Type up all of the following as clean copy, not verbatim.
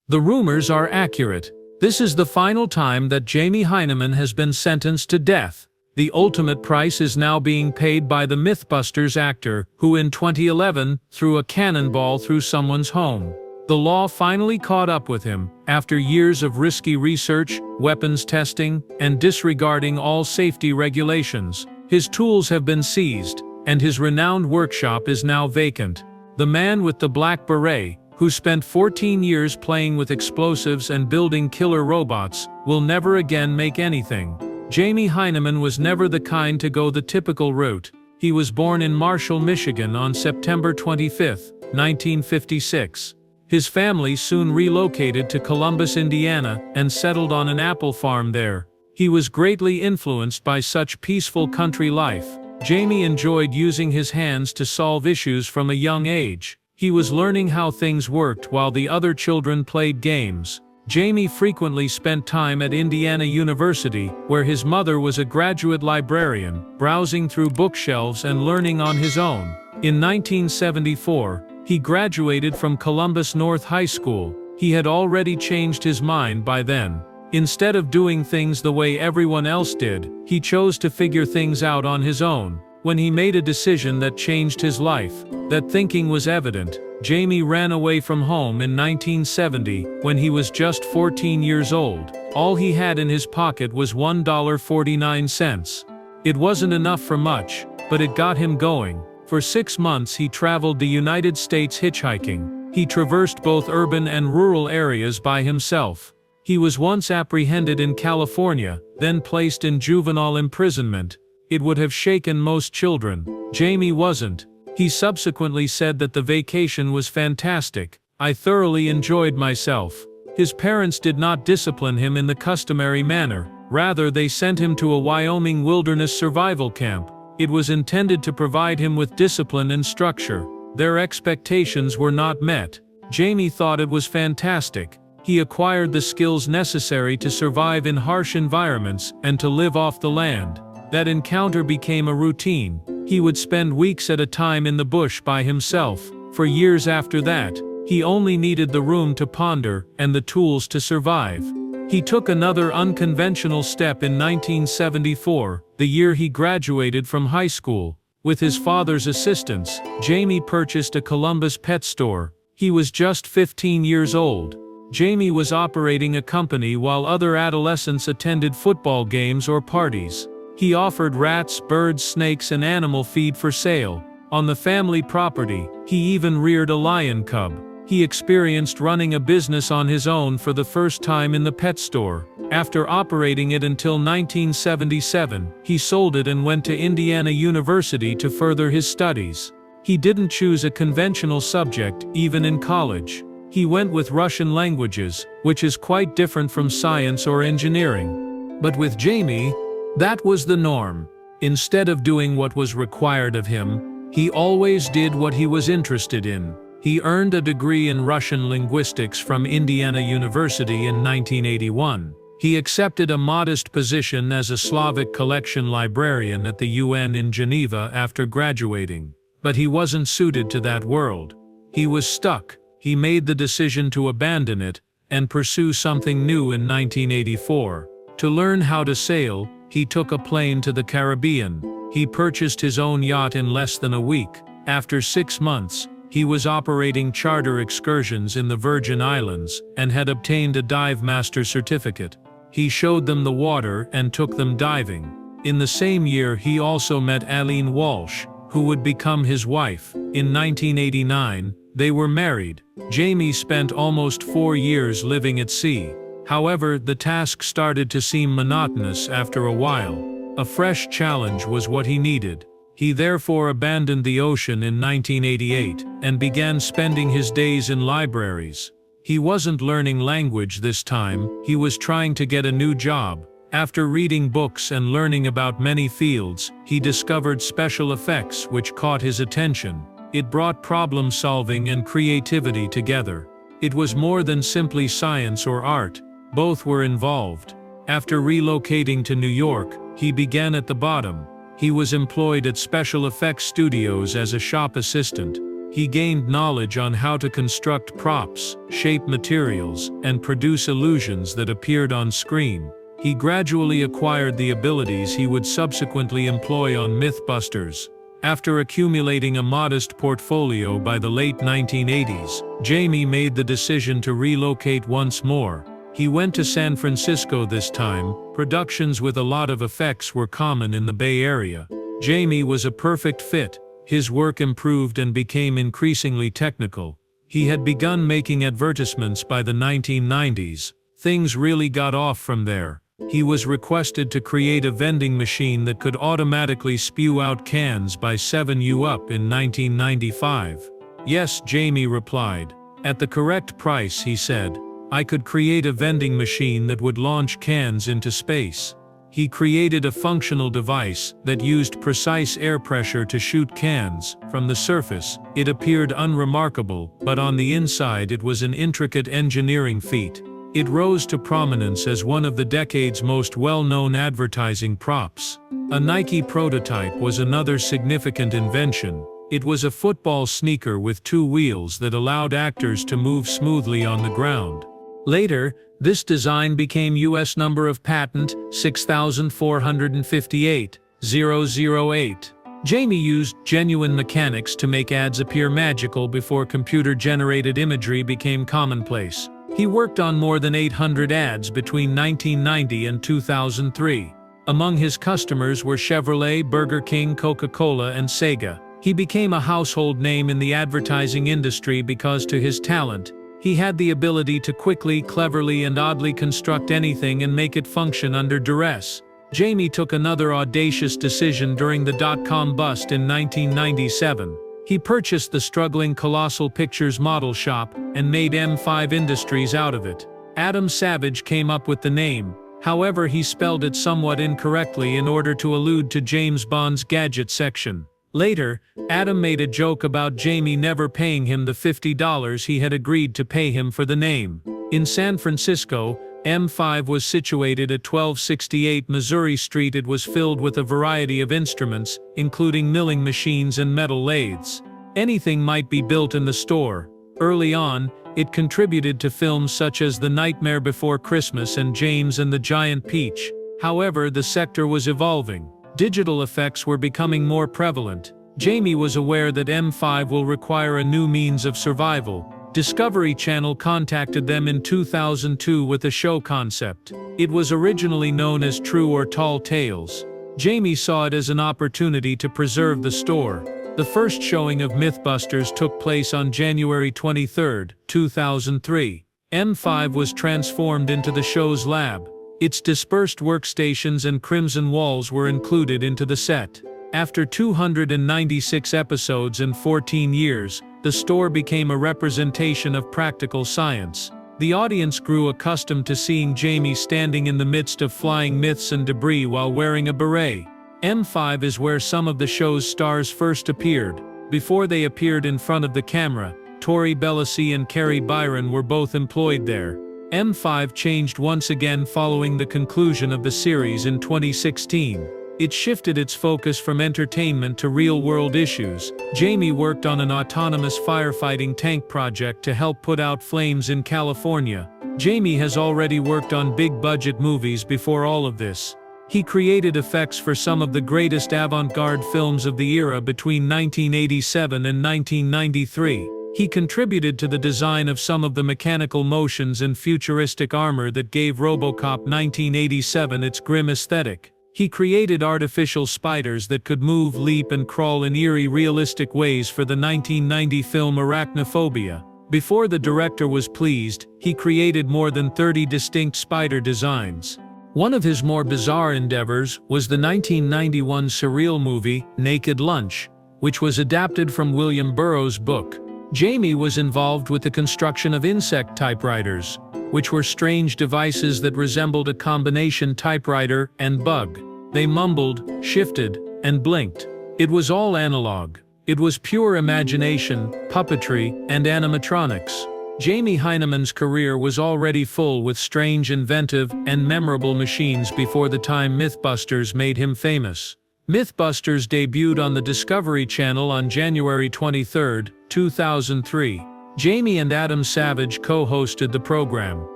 The rumors are accurate. This is the final time that Jamie Hyneman has been sentenced to death. The ultimate price is now being paid by the Mythbusters actor, who in 2011 threw a cannonball through someone's home. The law finally caught up with him, after years of risky research, weapons testing, and disregarding all safety regulations. His tools have been seized, and his renowned workshop is now vacant. The man with the black beret, who spent 14 years playing with explosives and building killer robots, will never again make anything. Jamie Hyneman was never the kind to go the typical route. He was born in Marshall, Michigan on September 25, 1956. His family soon relocated to Columbus, Indiana, and settled on an apple farm there. He was greatly influenced by such peaceful country life. Jamie enjoyed using his hands to solve issues from a young age. He was learning how things worked while the other children played games. Jamie frequently spent time at Indiana University, where his mother was a graduate librarian, browsing through bookshelves and learning on his own. In 1974, he graduated from Columbus North High School. He had already changed his mind by then. Instead of doing things the way everyone else did, he chose to figure things out on his own. When he made a decision that changed his life, that thinking was evident. Jamie ran away from home in 1970, when he was just 14 years old. All he had in his pocket was $1.49. It wasn't enough for much, but it got him going. For 6 months he traveled the United States hitchhiking. He traversed both urban and rural areas by himself. He was once apprehended in California, then placed in juvenile imprisonment. It would have shaken most children. Jamie wasn't. He subsequently said that the vacation was fantastic. "I thoroughly enjoyed myself." His parents did not discipline him in the customary manner. Rather, they sent him to a Wyoming wilderness survival camp. It was intended to provide him with discipline and structure. Their expectations were not met. Jamie thought it was fantastic. He acquired the skills necessary to survive in harsh environments and to live off the land. That encounter became a routine. He would spend weeks at a time in the bush by himself. For years after that, he only needed the room to ponder and the tools to survive. He took another unconventional step in 1974, the year he graduated from high school. With his father's assistance, Jamie purchased a Columbus pet store. He was just 15 years old. Jamie was operating a company while other adolescents attended football games or parties. He offered rats, birds, snakes, and animal feed for sale. On the family property, he even reared a lion cub. He experienced running a business on his own for the first time in the pet store. After operating it until 1977, he sold it and went to Indiana University to further his studies. He didn't choose a conventional subject, even in college. He went with Russian languages, which is quite different from science or engineering. But with Jamie, that was the norm. Instead of doing what was required of him, he always did what he was interested in. He earned a degree in Russian linguistics from Indiana University in 1981. He accepted a modest position as a Slavic collection librarian at the UN in Geneva after graduating. But he wasn't suited to that world. He was stuck. He made the decision to abandon it and pursue something new in 1984. To learn how to sail, he took a plane to the Caribbean. He purchased his own yacht in less than a week. After 6 months, he was operating charter excursions in the Virgin Islands and had obtained a dive master certificate. He showed them the water and took them diving. In the same year, he also met Aline Walsh, who would become his wife. In 1989, they were married. Jamie spent almost 4 years living at sea. However, the task started to seem monotonous after a while. A fresh challenge was what he needed. He therefore abandoned the ocean in 1988 and began spending his days in libraries. He wasn't learning language this time, he was trying to get a new job. After reading books and learning about many fields, he discovered special effects which caught his attention. It brought problem solving and creativity together. It was more than simply science or art. Both were involved. After relocating to New York, he began at the bottom. He was employed at special effects studios as a shop assistant. He gained knowledge on how to construct props, shape materials, and produce illusions that appeared on screen. He gradually acquired the abilities he would subsequently employ on Mythbusters. After accumulating a modest portfolio by the late 1980s, Jamie made the decision to relocate once more. He went to San Francisco this time. Productions with a lot of effects were common in the Bay Area. Jamie was a perfect fit. His work improved and became increasingly technical. He had begun making advertisements by the 1990s. Things really got off from there. He was requested to create a vending machine that could automatically spew out cans by 7U up in 1995. Yes, Jamie replied. At the correct price, he said, I could create a vending machine that would launch cans into space. He created a functional device that used precise air pressure to shoot cans. From the surface, it appeared unremarkable, but on the inside it was an intricate engineering feat. It rose to prominence as one of the decade's most well-known advertising props. A Nike prototype was another significant invention. It was a football sneaker with 2 wheels that allowed actors to move smoothly on the ground. Later, this design became U.S. number of patent 6458008. Jamie used genuine mechanics to make ads appear magical before computer-generated imagery became commonplace. He worked on more than 800 ads between 1990 and 2003. Among his customers were Chevrolet, Burger King, Coca-Cola, and Sega. He became a household name in the advertising industry because, to his talent, he had the ability to quickly, cleverly, and oddly construct anything and make it function under duress. Jamie took another audacious decision during the dot-com bust in 1997. He purchased the struggling Colossal Pictures model shop and made M5 Industries out of it. Adam Savage came up with the name. However, he spelled it somewhat incorrectly in order to allude to James Bond's gadget section. Later, Adam made a joke about Jamie never paying him the $50 he had agreed to pay him for the name. In San Francisco, M5 was situated at 1268 Missouri Street. It was filled with a variety of instruments, including milling machines and metal lathes. Anything might be built in the store. Early on, it contributed to films such as The Nightmare Before Christmas and James and the Giant Peach. However, the sector was evolving. Digital effects were becoming more prevalent. Jamie was aware that M5 will require a new means of survival. Discovery Channel contacted them in 2002 with a show concept. It was originally known as True or Tall Tales. Jamie saw it as an opportunity to preserve the store. The first showing of Mythbusters took place on January 23, 2003. M5 was transformed into the show's lab. Its dispersed workstations and crimson walls were included into the set. After 296 episodes and 14 years, the store became a representation of practical science. The audience grew accustomed to seeing Jamie standing in the midst of flying myths and debris while wearing a beret. M5 is where some of the show's stars first appeared. Before they appeared in front of the camera, Tori Belleci and Carrie Byron were both employed there. M5 changed once again following the conclusion of the series in 2016. It shifted its focus from entertainment to real-world issues. Jamie worked on an autonomous firefighting tank project to help put out flames in California. Jamie has already worked on big-budget movies before all of this. He created effects for some of the greatest avant-garde films of the era between 1987 and 1993. He contributed to the design of some of the mechanical motions and futuristic armor that gave RoboCop 1987 its grim aesthetic. He created artificial spiders that could move, leap, and crawl in eerie, realistic ways for the 1990 film Arachnophobia. Before the director was pleased, he created more than 30 distinct spider designs. One of his more bizarre endeavors was the 1991 surreal movie, Naked Lunch, which was adapted from William Burroughs' book. Jamie was involved with the construction of insect typewriters, which were strange devices that resembled a combination typewriter and bug. They mumbled, shifted, and blinked. It was all analog. It was pure imagination, puppetry, and animatronics. Jamie Hyneman's career was already full with strange, inventive, and memorable machines before the time Mythbusters made him famous. Mythbusters debuted on the Discovery Channel on January 23, 2003. Jamie and Adam Savage co-hosted the program.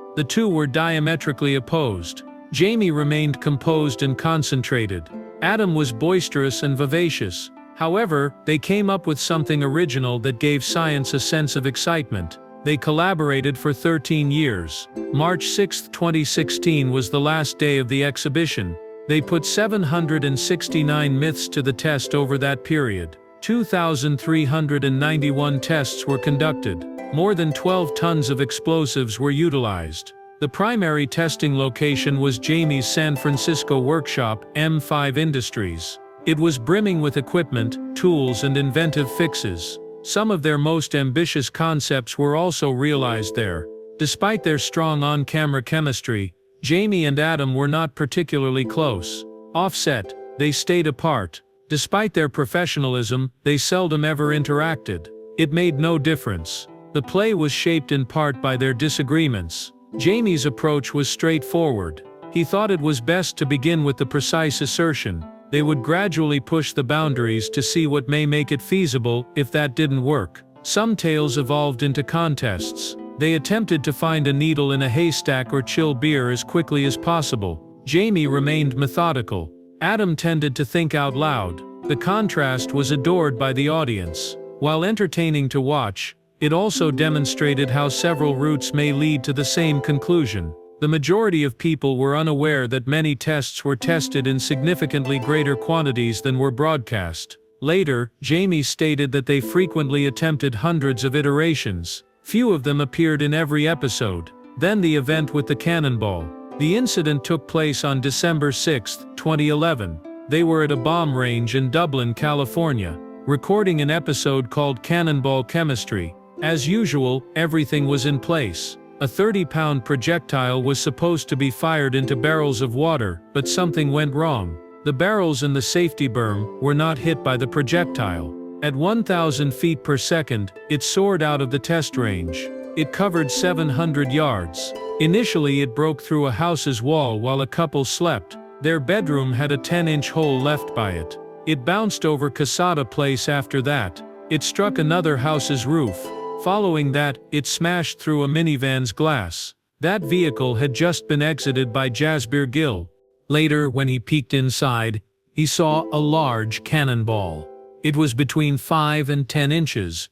The two were diametrically opposed. Jamie remained composed and concentrated. Adam was boisterous and vivacious. However, they came up with something original that gave science a sense of excitement. They collaborated for 13 years. March 6, 2016 was the last day of the exhibition. They put 769 myths to the test over that period. 2,391 tests were conducted. More than 12 tons of explosives were utilized. The primary testing location was Jamie's San Francisco workshop, M5 Industries. It was brimming with equipment, tools, and inventive fixes. Some of their most ambitious concepts were also realized there. Despite their strong on-camera chemistry, Jamie and Adam were not particularly close. Offset, they stayed apart. Despite their professionalism, they seldom ever interacted. It made no difference. The play was shaped in part by their disagreements. Jamie's approach was straightforward. He thought it was best to begin with the precise assertion. They would gradually push the boundaries to see what may make it feasible. If that didn't work, some tales evolved into contests. They attempted to find a needle in a haystack or chill beer as quickly as possible. Jamie remained methodical. Adam tended to think out loud. The contrast was adored by the audience. While entertaining to watch, it also demonstrated how several routes may lead to the same conclusion. The majority of people were unaware that many tests were tested in significantly greater quantities than were broadcast. Later, Jamie stated that they frequently attempted hundreds of iterations. Few of them appeared in every episode. Then the event with the cannonball. The incident took place on December 6, 2011. They were at a bomb range in Dublin, California, recording an episode called Cannonball Chemistry. As usual, everything was in place. A 30-pound projectile was supposed to be fired into barrels of water, but something went wrong. The barrels and the safety berm were not hit by the projectile. At 1,000 feet per second, it soared out of the test range. It covered 700 yards. Initially, it broke through a house's wall while a couple slept. Their bedroom had a 10-inch hole left by it. It bounced over Casada Place after that. It struck another house's roof. Following that, it smashed through a minivan's glass. That vehicle had just been exited by Jasbir Gill. Later, when he peeked inside, he saw a large cannonball. It was between 5 and 10 inches.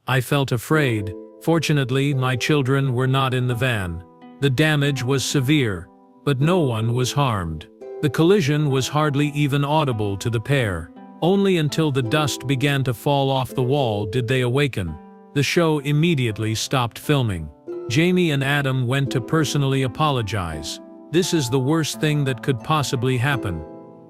I felt afraid. Fortunately, my children were not in the van. The damage was severe, but no one was harmed. The collision was hardly even audible to the pair. Only until the dust began to fall off the wall did they awaken. The show immediately stopped filming. Jamie and Adam went to personally apologize. "This is the worst thing that could possibly happen."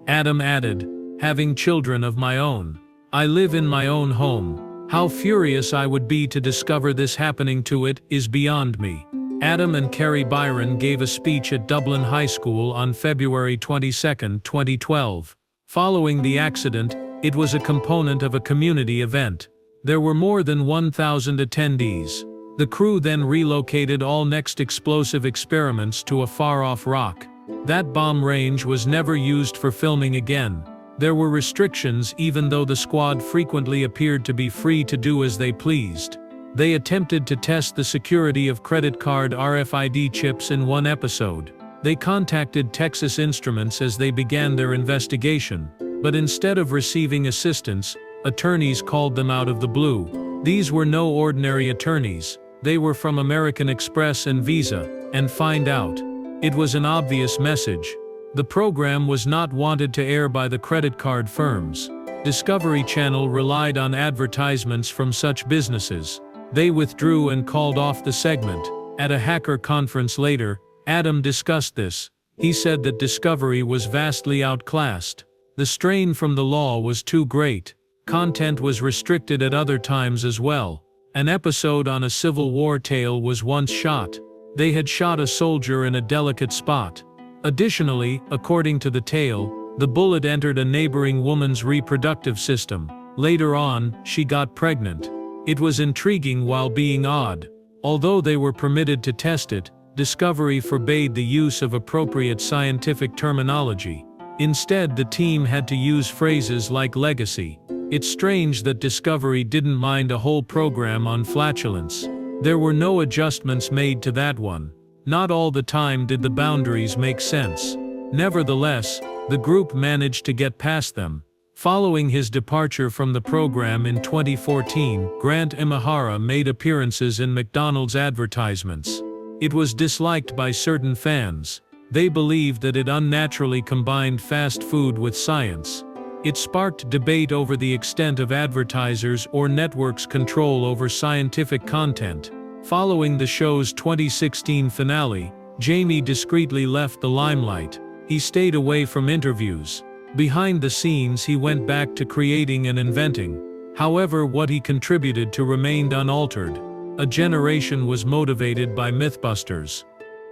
Adam added, "Having children of my own. I live in my own home. How furious I would be to discover this happening to it is beyond me." Adam and Carrie Byron gave a speech at Dublin High School on February 22, 2012. Following the accident, it was a component of a community event. There were more than 1,000 attendees. The crew then relocated all next explosive experiments to a far-off rock. That bomb range was never used for filming again. There were restrictions even though the squad frequently appeared to be free to do as they pleased. They attempted to test the security of credit card RFID chips in one episode. They contacted Texas Instruments as they began their investigation, but instead of receiving assistance, attorneys called them out of the blue. These were no ordinary attorneys. They were from American Express and Visa, and find out. It was an obvious message. The program was not wanted to air by the credit card firms. Discovery Channel relied on advertisements from such businesses. They withdrew and called off the segment. At a hacker conference later, Adam discussed this. He said that Discovery was vastly outclassed. The strain from the law was too great. Content was restricted at other times as well. An episode on a Civil War tale was once shot. They had shot a soldier in a delicate spot. Additionally, according to the tale, the bullet entered a neighboring woman's reproductive system. Later on, she got pregnant. It was intriguing while being odd. Although they were permitted to test it, Discovery forbade the use of appropriate scientific terminology. Instead, the team had to use phrases like legacy. It's strange that Discovery didn't mind a whole program on flatulence. There were no adjustments made to that one. Not all the time did the boundaries make sense. Nevertheless, the group managed to get past them. Following his departure from the program in 2014, Grant Imahara made appearances in McDonald's advertisements. It was disliked by certain fans. They believed that it unnaturally combined fast food with science. It sparked debate over the extent of advertisers' or networks' control over scientific content. Following the show's 2016 finale, Jamie discreetly left the limelight. He stayed away from interviews. Behind the scenes, he went back to creating and inventing. However, what he contributed to remained unaltered. A generation was motivated by Mythbusters.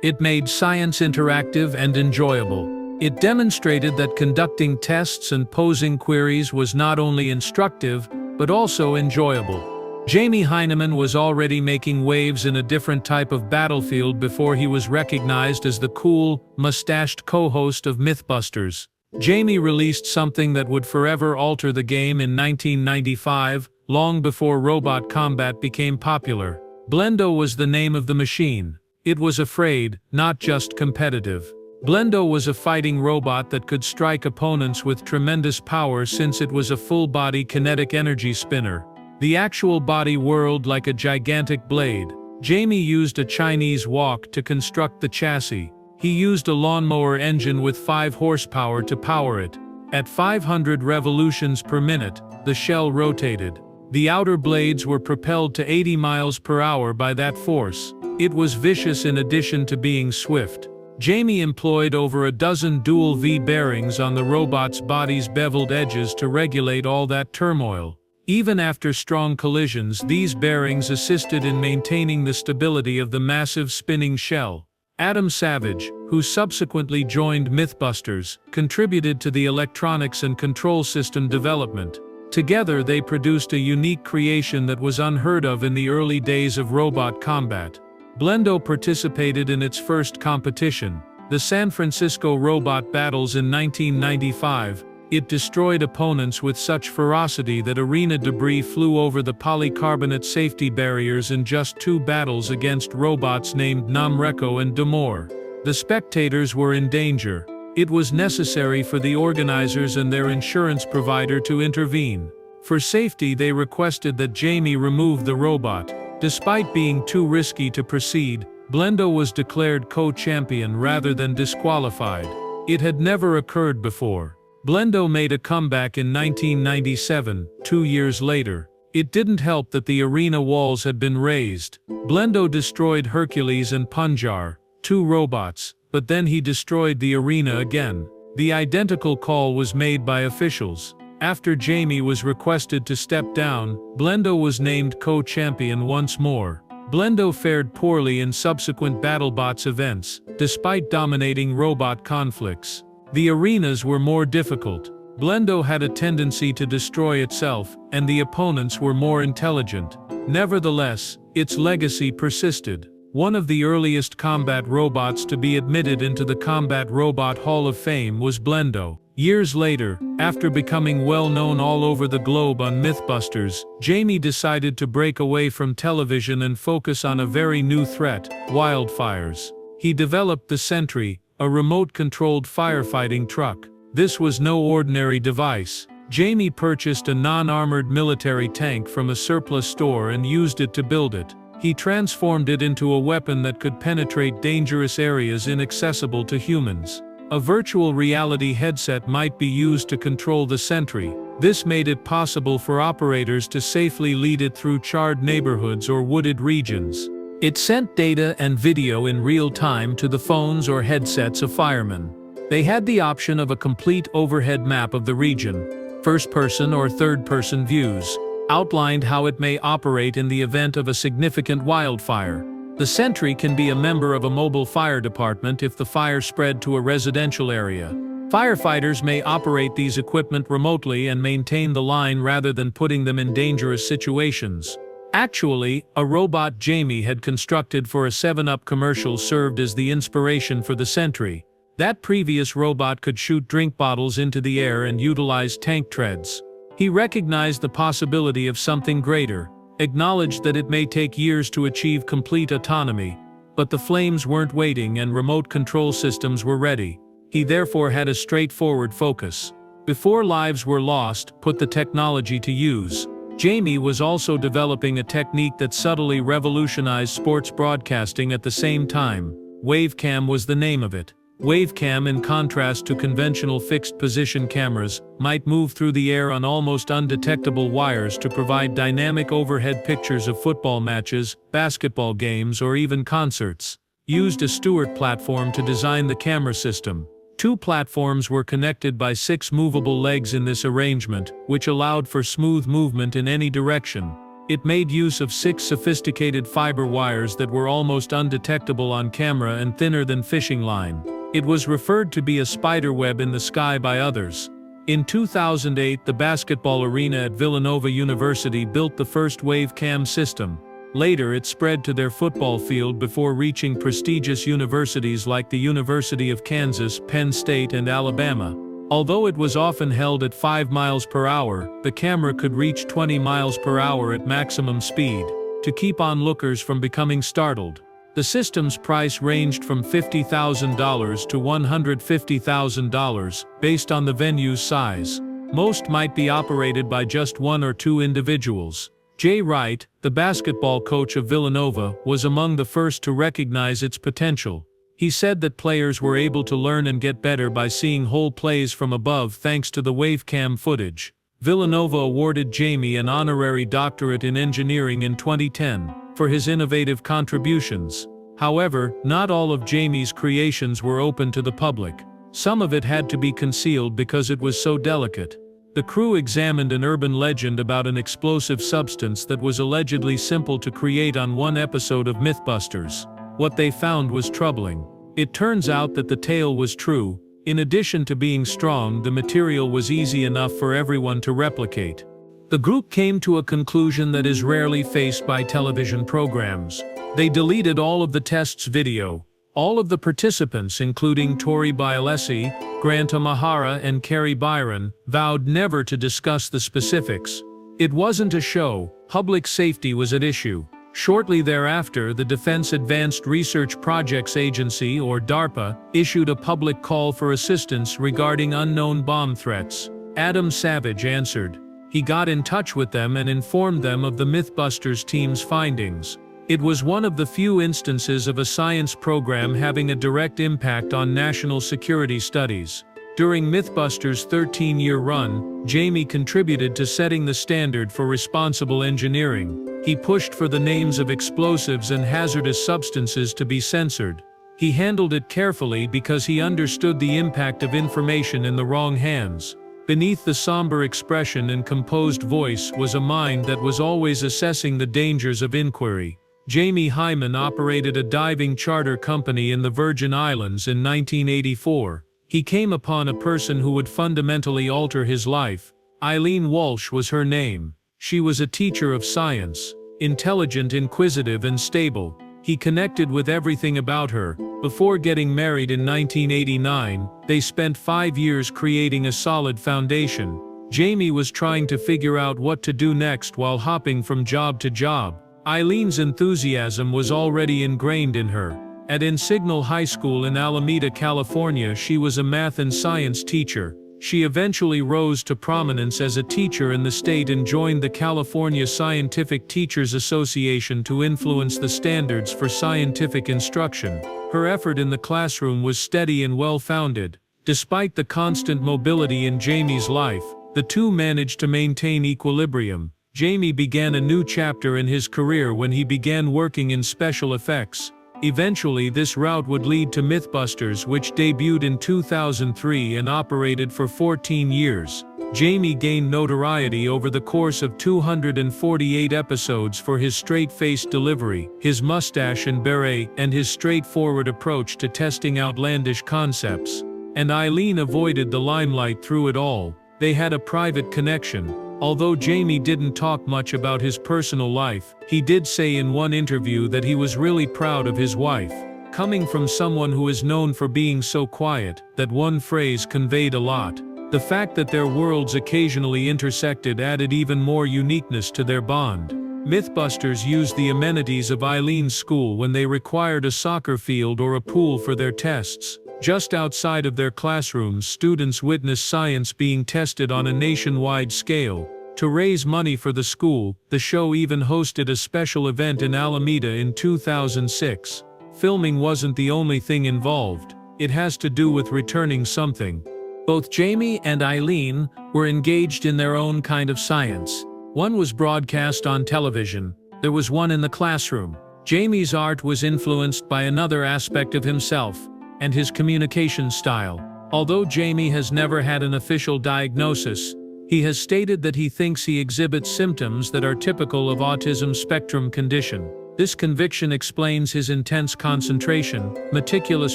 It made science interactive and enjoyable. It demonstrated that conducting tests and posing queries was not only instructive, but also enjoyable. Jamie Hyneman was already making waves in a different type of battlefield before he was recognized as the cool, mustached co-host of Mythbusters. Jamie released something that would forever alter the game in 1995, long before robot combat became popular. Blendo was the name of the machine. It was afraid, not just competitive. Blendo was a fighting robot that could strike opponents with tremendous power since it was a full-body kinetic energy spinner. The actual body whirled like a gigantic blade. Jamie used a Chinese wok to construct the chassis. He used a lawnmower engine with 5 horsepower to power it. At 500 revolutions per minute, the shell rotated. The outer blades were propelled to 80 miles per hour by that force. It was vicious in addition to being swift. Jamie employed over a dozen dual V bearings on the robot's body's beveled edges to regulate all that turmoil. Even after strong collisions, these bearings assisted in maintaining the stability of the massive spinning shell. Adam Savage, who subsequently joined Mythbusters, contributed to the electronics and control system development. Together they produced a unique creation that was unheard of in the early days of robot combat. Blendo participated in its first competition, the San Francisco Robot Battles in 1995. It destroyed opponents with such ferocity that arena debris flew over the polycarbonate safety barriers in just 2 battles against robots named Namreko and Damor. The spectators were in danger. It was necessary for the organizers and their insurance provider to intervene. For safety, they requested that Jamie remove the robot. Despite being too risky to proceed, Blendo was declared co-champion rather than disqualified. It had never occurred before. Blendo made a comeback in 1997, 2 years later. It didn't help that the arena walls had been raised. Blendo destroyed Hercules and Punjar, 2 robots, but then he destroyed the arena again. The identical call was made by officials. After Jamie was requested to step down, Blendo was named co-champion once more. Blendo fared poorly in subsequent BattleBots events, despite dominating robot conflicts. The arenas were more difficult. Blendo had a tendency to destroy itself, and the opponents were more intelligent. Nevertheless, its legacy persisted. One of the earliest combat robots to be admitted into the Combat Robot Hall of Fame was Blendo. Years later, after becoming well known all over the globe on Mythbusters, Jamie decided to break away from television and focus on a very new threat: wildfires. He developed the Sentry, a remote-controlled firefighting truck. This was no ordinary device. Jamie purchased a non-armored military tank from a surplus store and used it to build it. He transformed it into a weapon that could penetrate dangerous areas inaccessible to humans. A virtual reality headset might be used to control the Sentry. This made it possible for operators to safely lead it through charred neighborhoods or wooded regions. It sent data and video in real time to the phones or headsets of firemen. They had the option of a complete overhead map of the region. First-person or third-person views outlined how it may operate in the event of a significant wildfire. The Sentry can be a member of a mobile fire department if the fire spread to a residential area. Firefighters may operate these equipment remotely and maintain the line rather than putting them in dangerous situations. Actually, a robot Jamie had constructed for a 7-Up commercial served as the inspiration for the Sentry. That previous robot could shoot drink bottles into the air and utilize tank treads. He recognized the possibility of something greater, acknowledged that it may take years to achieve complete autonomy, but the flames weren't waiting and remote control systems were ready. He therefore had a straightforward focus. Before lives were lost, put the technology to use. Jamie was also developing a technique that subtly revolutionized sports broadcasting at the same time. Wavecam was the name of it. Wavecam, in contrast to conventional fixed-position cameras, might move through the air on almost undetectable wires to provide dynamic overhead pictures of football matches, basketball games, or even concerts. Used a Stewart platform to design the camera system. 2 platforms were connected by 6 movable legs in this arrangement, which allowed for smooth movement in any direction. It made use of 6 sophisticated fiber wires that were almost undetectable on camera and thinner than fishing line. It was referred to be a spiderweb in the sky by others. In 2008, the basketball arena at Villanova University built the first Wavecam system. Later it spread to their football field before reaching prestigious universities like the University of Kansas, Penn State, and Alabama. Although it was often held at 5 miles per hour, the camera could reach 20 miles per hour at maximum speed, to keep onlookers from becoming startled. The system's price ranged from $50,000 to $150,000, based on the venue's size. Most might be operated by just 1 or 2 individuals. Jay Wright, the basketball coach of Villanova, was among the first to recognize its potential. He said that players were able to learn and get better by seeing whole plays from above thanks to the Wavecam footage. Villanova awarded Jamie an honorary doctorate in engineering in 2010 for his innovative contributions. However, not all of Jamie's creations were open to the public. Some of it had to be concealed because it was so delicate. The crew examined an urban legend about an explosive substance that was allegedly simple to create on one episode of Mythbusters. What they found was troubling. It turns out that the tale was true. In addition to being strong, the material was easy enough for everyone to replicate. The group came to a conclusion that is rarely faced by television programs. They deleted all of the test's video. All of the participants, including Tori Bialesi, Grant O'Mahara, and Carrie Byron, vowed never to discuss the specifics. It wasn't a show. Public safety was at issue. Shortly thereafter, the Defense Advanced Research Projects Agency, or DARPA, issued a public call for assistance regarding unknown bomb threats. Adam Savage answered. He got in touch with them and informed them of the Mythbusters team's findings. It was one of the few instances of a science program having a direct impact on national security studies. During Mythbusters' 13-year run, Jamie contributed to setting the standard for responsible engineering. He pushed for the names of explosives and hazardous substances to be censored. He handled it carefully because he understood the impact of information in the wrong hands. Beneath the somber expression and composed voice was a mind that was always assessing the dangers of inquiry. Jamie Hyneman operated a diving charter company in the Virgin Islands in 1984. He came upon a person who would fundamentally alter his life. Eileen Walsh was her name. She was a teacher of science, intelligent, inquisitive, and stable. He connected with everything about her. Before getting married in 1989, they spent 5 years creating a solid foundation. Jamie was trying to figure out what to do next while hopping from job to job. Eileen's enthusiasm was already ingrained in her. At Insignal High School in Alameda, California, she was a math and science teacher. She eventually rose to prominence as a teacher in the state and joined the California Scientific Teachers Association to influence the standards for scientific instruction. Her effort in the classroom was steady and well-founded. Despite the constant mobility in Jamie's life, the two managed to maintain equilibrium. Jamie began a new chapter in his career when he began working in special effects. Eventually, this route would lead to Mythbusters, which debuted in 2003 and operated for 14 years. Jamie gained notoriety over the course of 248 episodes for his straight-faced delivery, his mustache and beret, and his straightforward approach to testing outlandish concepts. And Eileen avoided the limelight through it all. They had a private connection. Although Jamie didn't talk much about his personal life, he did say in one interview that he was really proud of his wife. coming from someone who is known for being so quiet, that one phrase conveyed a lot. The fact that their worlds occasionally intersected added even more uniqueness to their bond. Mythbusters used the amenities of Eileen's school when they required a soccer field or a pool for their tests. Just outside of their classrooms, students witnessed science being tested on a nationwide scale. To raise money for the school, the show even hosted a special event in Alameda in 2006. Filming wasn't the only thing involved. It has to do with returning something. Both Jamie and Eileen were engaged in their own kind of science. One was broadcast on television. There was one in the classroom. Jamie's art was influenced by another aspect of himself and his communication style. Although Jamie has never had an official diagnosis, he has stated that he thinks he exhibits symptoms that are typical of autism spectrum condition. This conviction explains his intense concentration, meticulous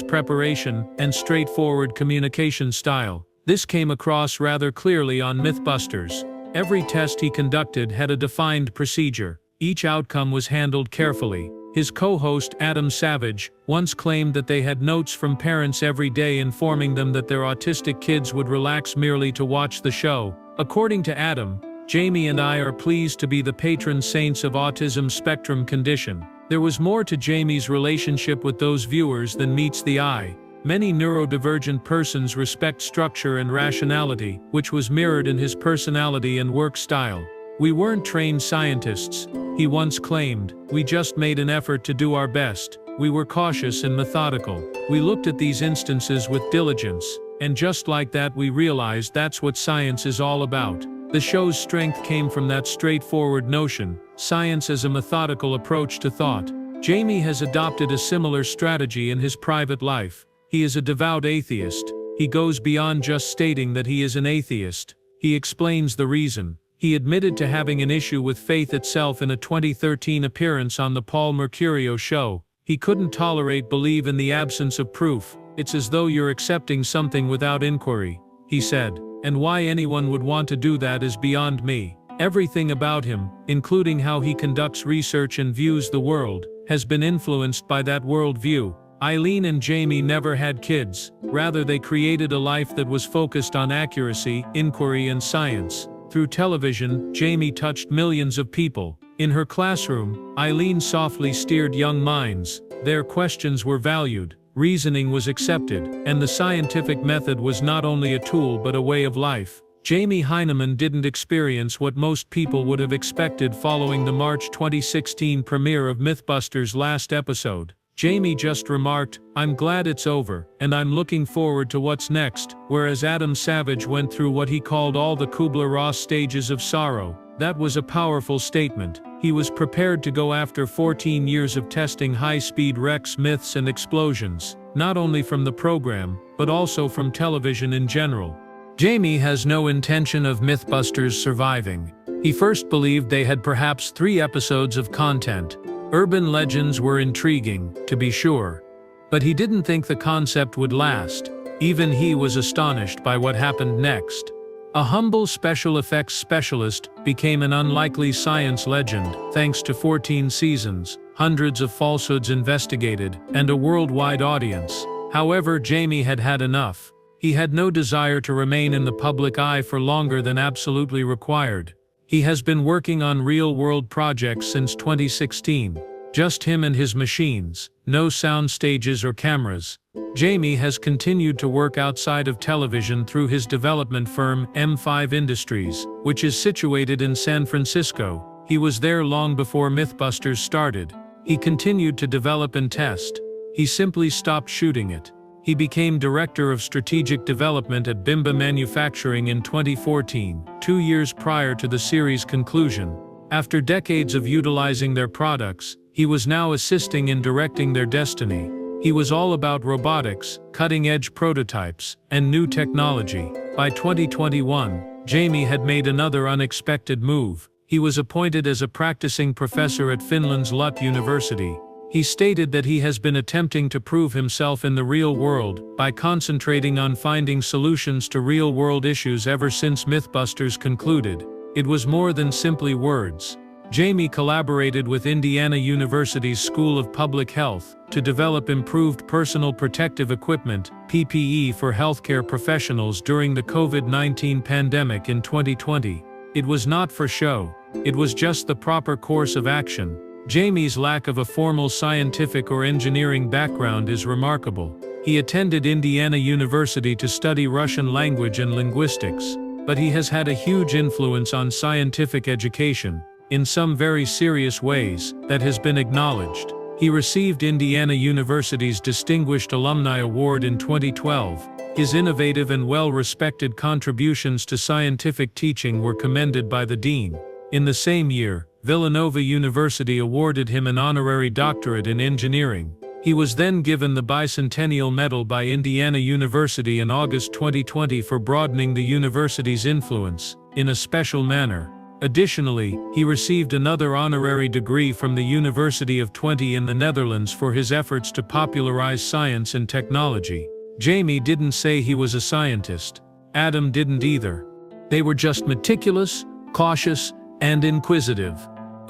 preparation, and straightforward communication style. This came across rather clearly on Mythbusters. Every test he conducted had a defined procedure. Each outcome was handled carefully. His co-host, Adam Savage, once claimed that they had notes from parents every day informing them that their autistic kids would relax merely to watch the show. According to Adam, Jamie and I are pleased to be the patron saints of autism spectrum condition. There was more to Jamie's relationship with those viewers than meets the eye. Many neurodivergent persons respect structure and rationality, which was mirrored in his personality and work style. "We weren't trained scientists," he once claimed. "We just made an effort to do our best. We were cautious and methodical. We looked at these instances with diligence, and just like that we realized that's what science is all about." The show's strength came from that straightforward notion, science as a methodical approach to thought. Jamie has adopted a similar strategy in his private life. He is a devout atheist. He goes beyond just stating that he is an atheist. He explains the reason. He admitted to having an issue with faith itself in a 2013 appearance on the Paul Mercurio show. He couldn't tolerate belief in the absence of proof. "It's as though you're accepting something without inquiry," he said. "And why anyone would want to do that is beyond me." Everything about him, including how he conducts research and views the world, has been influenced by that worldview. Eileen and Jamie never had kids. Rather, they created a life that was focused on accuracy, inquiry, and science. Through television, Jamie touched millions of people. In her classroom, Eileen softly steered young minds. Their questions were valued, reasoning was accepted, and the scientific method was not only a tool but a way of life. Jamie Hyneman didn't experience what most people would have expected following the March 2016 premiere of Mythbusters' last episode. Jamie just remarked, "I'm glad it's over, and I'm looking forward to what's next," whereas Adam Savage went through what he called all the Kubler-Ross stages of sorrow. That was a powerful statement. He was prepared to go after 14 years of testing high-speed wrecks, myths, and explosions, not only from the program, but also from television in general. Jamie has no intention of Mythbusters surviving. He first believed they had perhaps 3 episodes of content. Urban legends were intriguing, to be sure. But he didn't think the concept would last. Even he was astonished by what happened next. A humble special effects specialist became an unlikely science legend, thanks to 14 seasons, hundreds of falsehoods investigated, and a worldwide audience. However, Jamie had had enough. He had no desire to remain in the public eye for longer than absolutely required. He has been working on real-world projects since 2016. Just him and his machines, no sound stages or cameras. Jamie has continued to work outside of television through his development firm, M5 Industries, which is situated in San Francisco. He was there long before Mythbusters started. He continued to develop and test. He simply stopped shooting it. He became Director of Strategic Development at Bimba Manufacturing in 2014, 2 years prior to the series' conclusion. After decades of utilizing their products, he was now assisting in directing their destiny. He was all about robotics, cutting-edge prototypes, and new technology. By 2021, Jamie had made another unexpected move. He was appointed as a practicing professor at Finland's Lund University. He stated that he has been attempting to prove himself in the real world by concentrating on finding solutions to real-world issues ever since Mythbusters concluded. It was more than simply words. Jamie collaborated with Indiana University's School of Public Health to develop improved personal protective equipment (PPE) for healthcare professionals during the COVID-19 pandemic in 2020. It was not for show. It was just the proper course of action. Jamie's lack of a formal scientific or engineering background is remarkable. He attended Indiana University to study Russian language and linguistics, but he has had a huge influence on scientific education, in some very serious ways, that has been acknowledged. He received Indiana University's Distinguished Alumni Award in 2012. His innovative and well-respected contributions to scientific teaching were commended by the dean. In the same year, Villanova University awarded him an honorary doctorate in engineering. He was then given the Bicentennial Medal by Indiana University in August 2020 for broadening the university's influence, in a special manner. Additionally, he received another honorary degree from the University of Twente in the Netherlands for his efforts to popularize science and technology. Jamie didn't say he was a scientist. Adam didn't either. They were just meticulous, cautious, and inquisitive.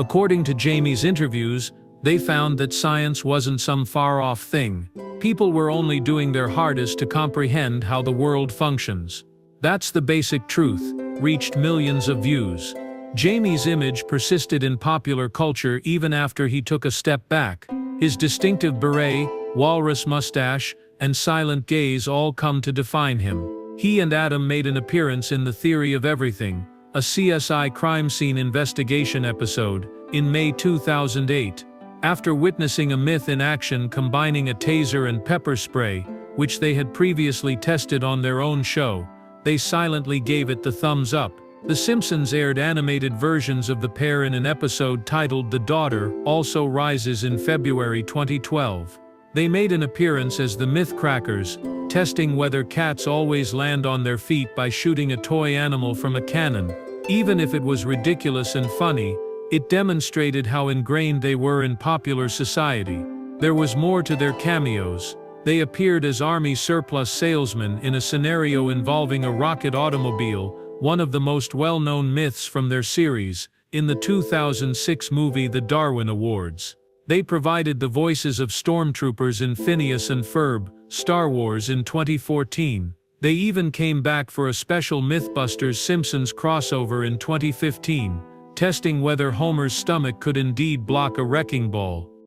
According to Jamie's interviews, they found that science wasn't some far-off thing. People were only doing their hardest to comprehend how the world functions. That's the basic truth, reached millions of views. Jamie's image persisted in popular culture even after he took a step back. His distinctive beret, walrus mustache, and silent gaze all come to define him. He and Adam made an appearance in The Theory of Everything, a CSI crime scene investigation episode, in May 2008. After witnessing a myth in action combining a taser and pepper spray, which they had previously tested on their own show, they silently gave it the thumbs up. The Simpsons aired animated versions of the pair in an episode titled The Daughter Also Rises in February 2012. They made an appearance as the Myth Crackers, testing whether cats always land on their feet by shooting a toy animal from a cannon. Even if it was ridiculous and funny, it demonstrated how ingrained they were in popular society. There was more to their cameos. They appeared as army surplus salesmen in a scenario involving a rocket automobile, one of the most well-known myths from their series, in the 2006 movie The Darwin Awards. They provided the voices of stormtroopers in Phineas and Ferb, Star Wars in 2014. They even came back for a special Mythbusters Simpsons crossover in 2015, testing whether Homer's stomach could indeed block a wrecking ball.